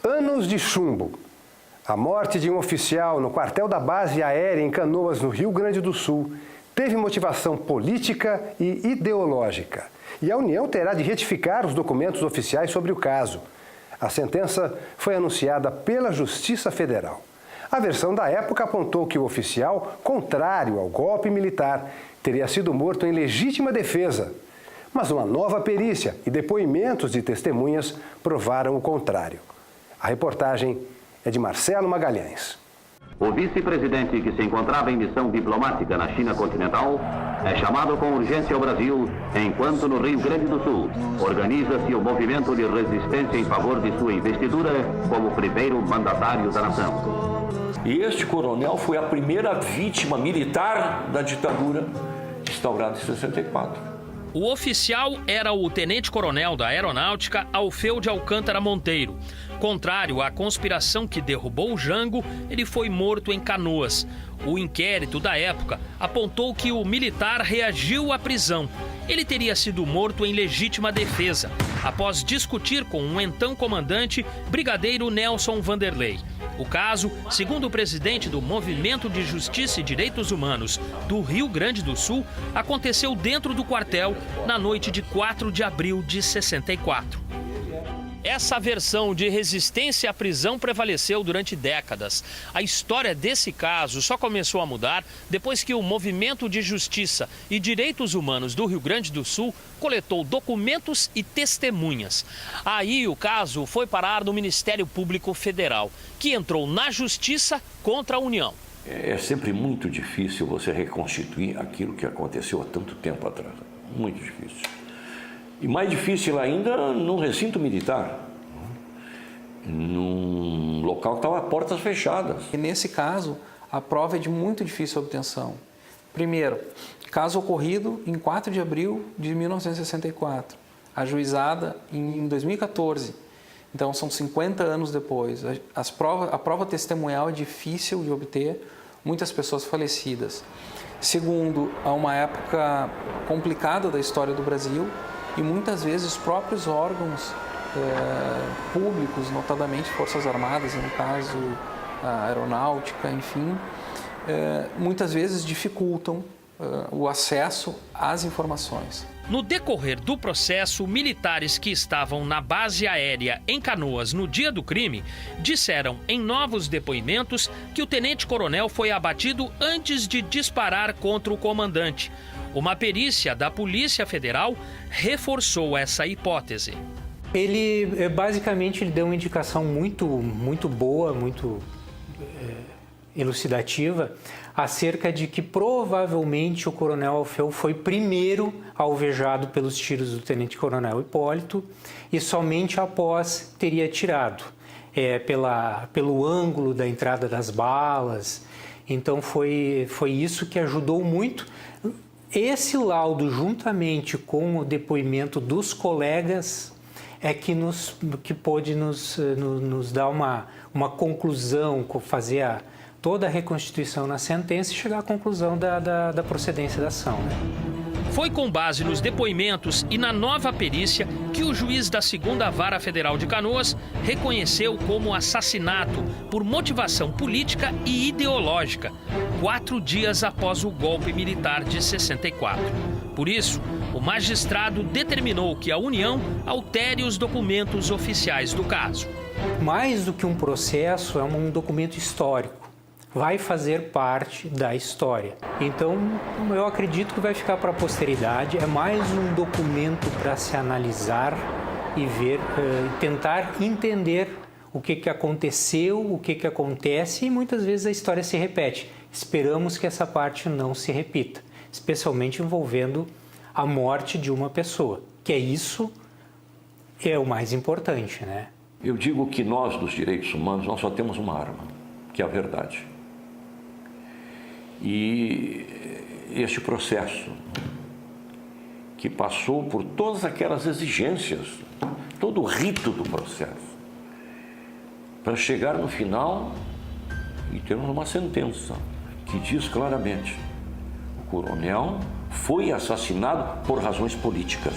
Anos de chumbo. A morte de um oficial no quartel da base aérea em Canoas, no Rio Grande do Sul, teve motivação política e ideológica. E a União terá de retificar os documentos oficiais sobre o caso. A sentença foi anunciada pela Justiça Federal. A versão da época apontou que o oficial, contrário ao golpe militar, teria sido morto em legítima defesa. Mas uma nova perícia e depoimentos de testemunhas provaram o contrário. A reportagem é de Marcelo Magalhães. O vice-presidente, que se encontrava em missão diplomática na China continental, é chamado com urgência ao Brasil, enquanto no Rio Grande do Sul organiza-se o movimento de resistência em favor de sua investidura como primeiro mandatário da nação. E este coronel foi a primeira vítima militar da ditadura instaurada em 64. O oficial era o tenente-coronel da Aeronáutica Alfeu de Alcântara Monteiro. Contrário à conspiração que derrubou o Jango, ele foi morto em Canoas. O inquérito da época apontou que o militar reagiu à prisão. Ele teria sido morto em legítima defesa, após discutir com um então comandante, brigadeiro Nelson Vanderlei. O caso, segundo o presidente do Movimento de Justiça e Direitos Humanos do Rio Grande do Sul, aconteceu dentro do quartel na noite de 4 de abril de 64. Essa versão de resistência à prisão prevaleceu durante décadas. A história desse caso só começou a mudar depois que o Movimento de Justiça e Direitos Humanos do Rio Grande do Sul coletou documentos e testemunhas. Aí o caso foi parar no Ministério Público Federal, que entrou na Justiça contra a União. É sempre muito difícil você reconstituir aquilo que aconteceu há tanto tempo atrás. Muito difícil. E mais difícil ainda num recinto militar, num local que estava a portas fechadas. E nesse caso, a prova é de muito difícil obtenção. Primeiro, caso ocorrido em 4 de abril de 1964, ajuizada em 2014. Então, são 50 anos depois. A prova testemunhal é difícil de obter, muitas pessoas falecidas. Segundo, há uma época complicada da história do Brasil, e muitas vezes os próprios órgãos públicos, notadamente Forças Armadas, no caso a Aeronáutica, enfim, muitas vezes dificultam o acesso às informações. No decorrer do processo, militares que estavam na base aérea em Canoas no dia do crime disseram em novos depoimentos que o tenente-coronel foi abatido antes de disparar contra o comandante. Uma perícia da Polícia Federal reforçou essa hipótese. Ele, basicamente, ele deu uma indicação muito boa, muito elucidativa, acerca de que provavelmente o coronel Alfeu foi primeiro alvejado pelos tiros do tenente-coronel Hipólito e somente após teria atirado, pelo ângulo da entrada das balas. Então foi isso que ajudou muito. Esse laudo, juntamente com o depoimento dos colegas, é que pôde nos dar uma conclusão, fazer toda a reconstituição na sentença e chegar à conclusão da procedência da ação, né? Foi com base nos depoimentos e na nova perícia que o juiz da 2ª Vara Federal de Canoas reconheceu como assassinato por motivação política e ideológica, 4 dias após o golpe militar de 64. Por isso, o magistrado determinou que a União altere os documentos oficiais do caso. Mais do que um processo, é um documento histórico. Vai fazer parte da história. Então, eu acredito que vai ficar para a posteridade. É mais um documento para se analisar e ver, tentar entender o que aconteceu, o que acontece, e muitas vezes a história se repete. Esperamos que essa parte não se repita, especialmente envolvendo a morte de uma pessoa, que isso é o mais importante, né? Eu digo que nós, dos direitos humanos, nós só temos uma arma, que é a verdade. E este processo, que passou por todas aquelas exigências, todo o rito do processo, para chegar no final e termos uma sentença que diz claramente: o coronel foi assassinado por razões políticas.